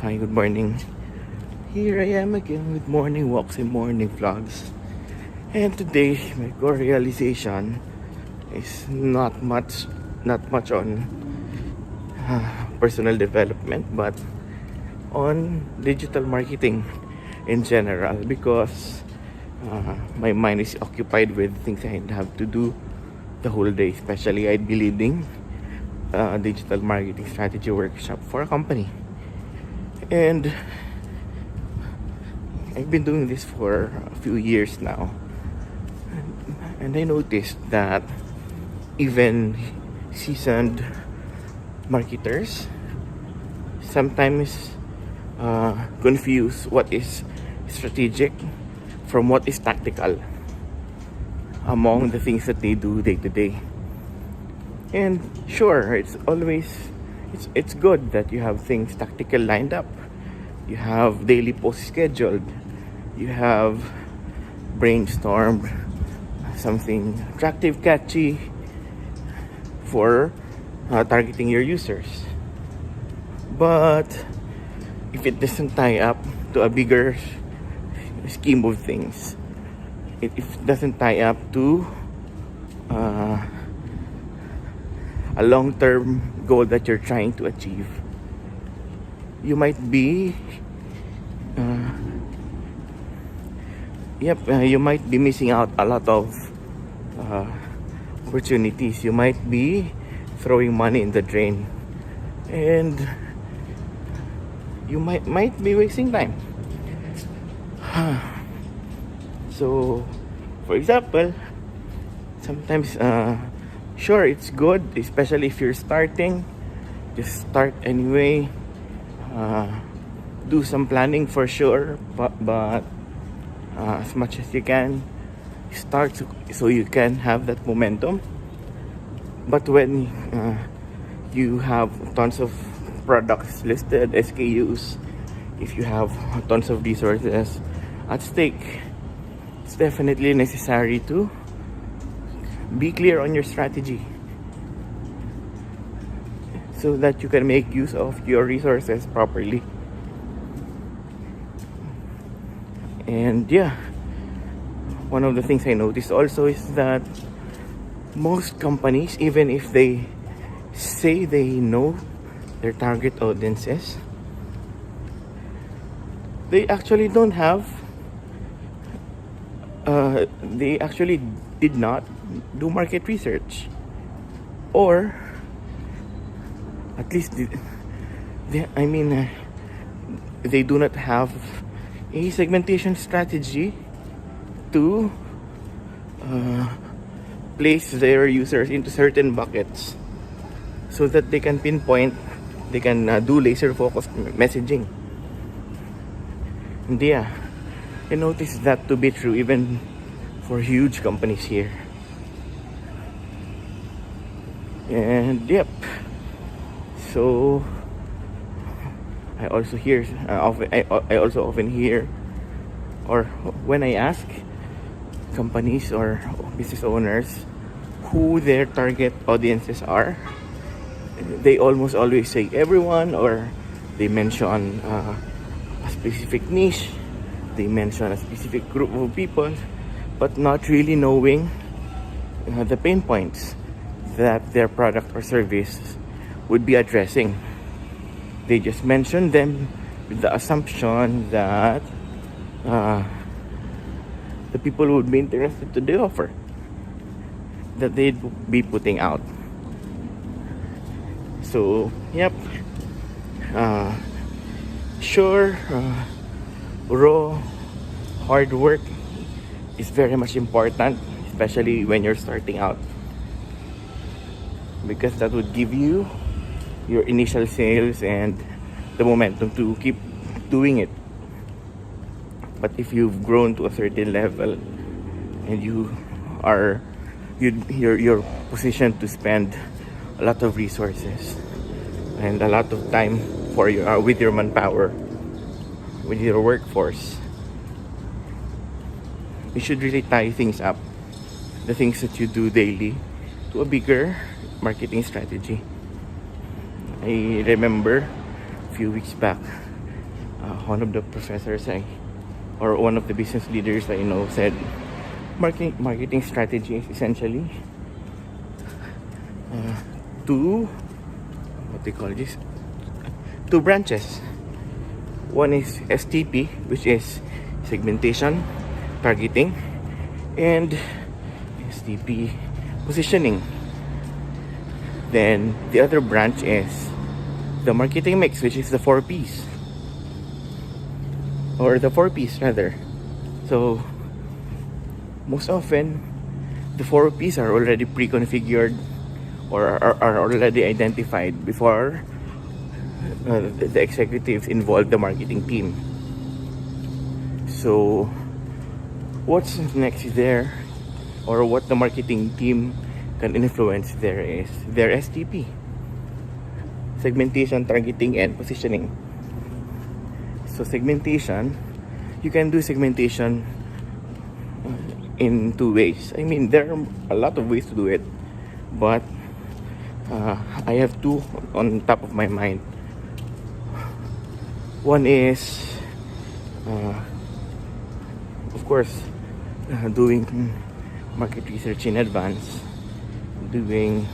Hi, good morning. Here I am again with morning walks and morning vlogs. And today, my core realization is not much on personal development, but on digital marketing in general, because my mind is occupied with things I have to do the whole day. Especially, I'd be leading a digital marketing strategy workshop for a company. And I've been doing this for a few years now. And I noticed that even seasoned marketers sometimes confuse what is strategic from what is tactical among the things that they do day to day. And sure, it's good that you have things tactical lined up. You have daily posts scheduled. You have brainstormed something attractive, catchy for targeting your users. But if it doesn't tie up to a bigger scheme of things, if it doesn't tie up to a long-term goal that you're trying to achieve, you might be you might be missing out a lot of opportunities. You might be throwing money in the drain, and you might be wasting time. So, for example, sometimes sure, it's good, especially if you're starting. Just start anyway. Do some planning for sure, but as much as you can, start so you can have that momentum. But when you have tons of products listed, SKUs, if you have tons of resources at stake, it's definitely necessary to be clear on your strategy so that you can make use of your resources properly. And yeah, one of the things I noticed also is that most companies, even if they say they know their target audiences, they actually don't have they actually did not do market research, or at least they do not have a segmentation strategy to place their users into certain buckets so that they can pinpoint, they can do laser focused messaging. And yeah, I noticed that to be true even for huge companies here. And yep, so I also hear I also often hear, or when I ask companies or business owners who their target audiences are, they almost always say everyone, or they mention a specific niche, they mention a specific group of people, but not really knowing the pain points that their product or service would be addressing. They just mention them with the assumption that the people would be interested to the offer that they'd be putting out. So, yep. Sure, raw hard work is very much important, especially when you're starting out, because that would give you your initial sales and the momentum to keep doing it. But if you've grown to a certain level and you're positioned to spend a lot of resources and a lot of time for with your manpower, with your workforce, you should really tie things up, the things that you do daily, to a bigger marketing strategy. I remember a few weeks back, one of the professors or one of the business leaders I know said marketing strategy is essentially two, what they call this, two branches. One is STP, which is segmentation, targeting, and STP, positioning. Then the other branch is the marketing mix, which is the 4Ps, or the 4Ps rather. So most often the 4Ps are already pre-configured or are already identified before the executives involve the marketing team. So what's next there, or what the marketing team can influence there, is their STP, segmentation, targeting, and positioning. So segmentation, you can do segmentation in two ways. I mean, there are a lot of ways to do it, but I have two on top of my mind. One is, of course, doing market research in advance, doing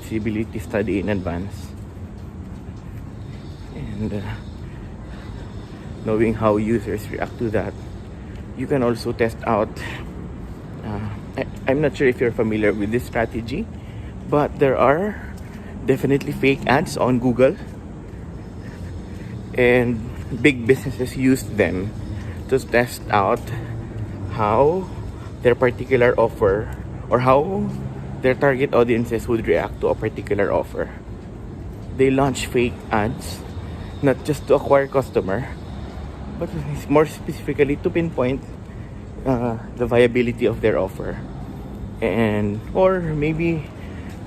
feasibility study in advance, and knowing how users react to that. You can also test out, I'm not sure if you're familiar with this strategy, but there are definitely fake ads on Google, and big businesses use them to test out how their particular offer, or how their target audiences would react to a particular offer. They launch fake ads, not just to acquire customer, but more specifically to pinpoint the viability of their offer, and or maybe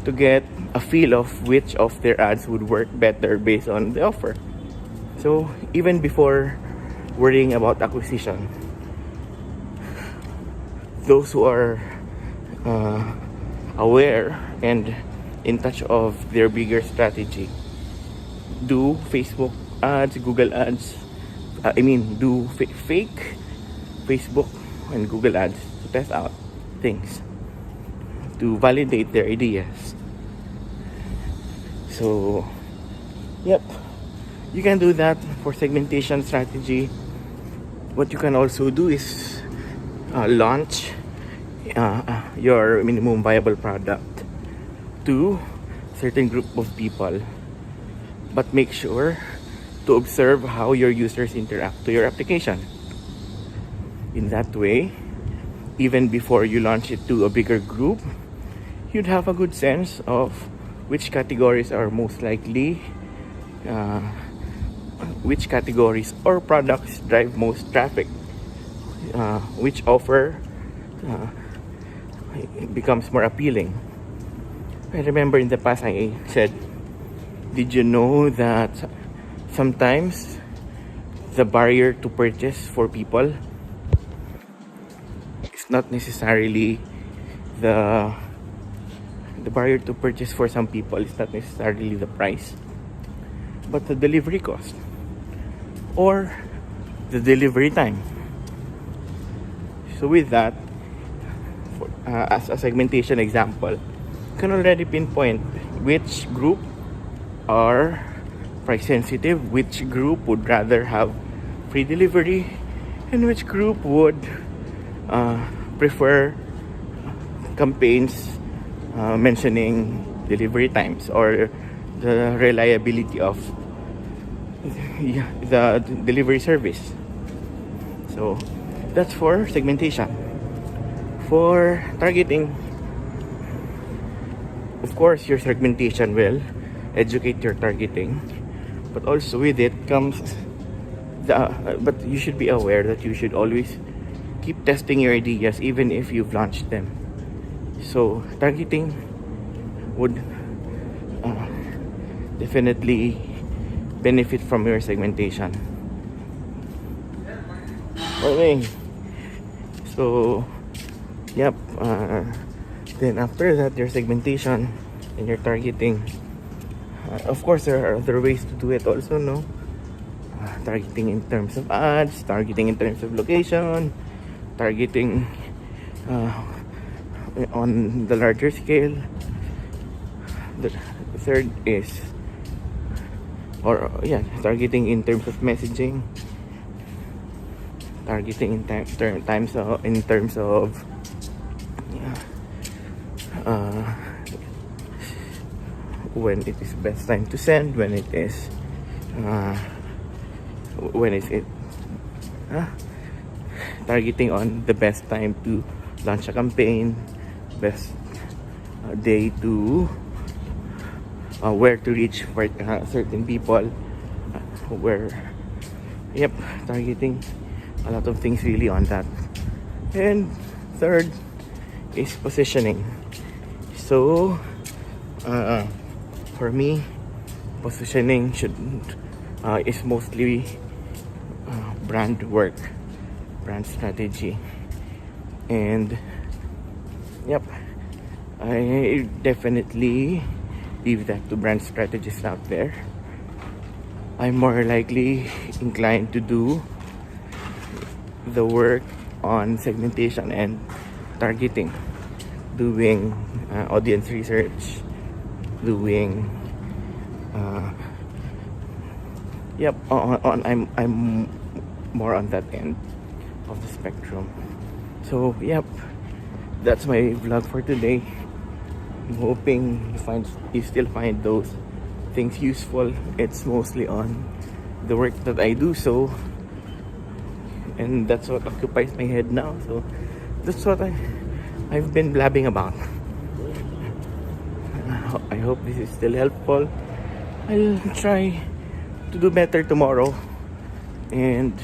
to get a feel of which of their ads would work better based on the offer. So even before worrying about acquisition, those who are aware and in touch of their bigger strategy do Facebook ads, Google ads, do fake Facebook and Google ads to test out things, to validate their ideas. So yep, you can do that for segmentation strategy. What you can also do is launch your minimum viable product to certain group of people, but make sure to observe how your users interact to your application. In that way, even before you launch it to a bigger group, you'd have a good sense of which categories are most likely, which categories or products drive most traffic, which offer becomes more appealing. I remember in the past I said, did you know that sometimes the barrier to purchase for people is not necessarily the barrier to purchase for some people is not necessarily the price, but the delivery cost or the delivery time. So with that, as a segmentation example, you can already pinpoint which group are price sensitive, which group would rather have free delivery, and which group would prefer campaigns mentioning delivery times or the reliability of the delivery service. So that's for segmentation. For targeting, of course, your segmentation will educate your targeting, but also with it comes but you should be aware that you should always keep testing your ideas even if you've launched them. So targeting would definitely benefit from your segmentation. Okay, so yep, then after that, your segmentation and your targeting, of course there are other ways to do it also, no? targeting in terms of ads, targeting in terms of location, targeting on the larger scale. The third is, targeting in terms of messaging, targeting in terms of when it is best time to send, when it is targeting on the best time to launch a campaign, best day to where to reach for certain people, targeting a lot of things really on that. And third is positioning. So for me, positioning is mostly brand work, brand strategy, and I definitely leave that to brand strategists out there. I'm more likely inclined to do the work on segmentation and targeting, doing audience research, doing I'm more on that end of the spectrum. So that's my vlog for today. I'm hoping you still find those things useful. It's mostly on the work that I do, so, and that's what occupies my head now. So that's what I've been blabbing about. I hope this is still helpful. I'll try to do better tomorrow, and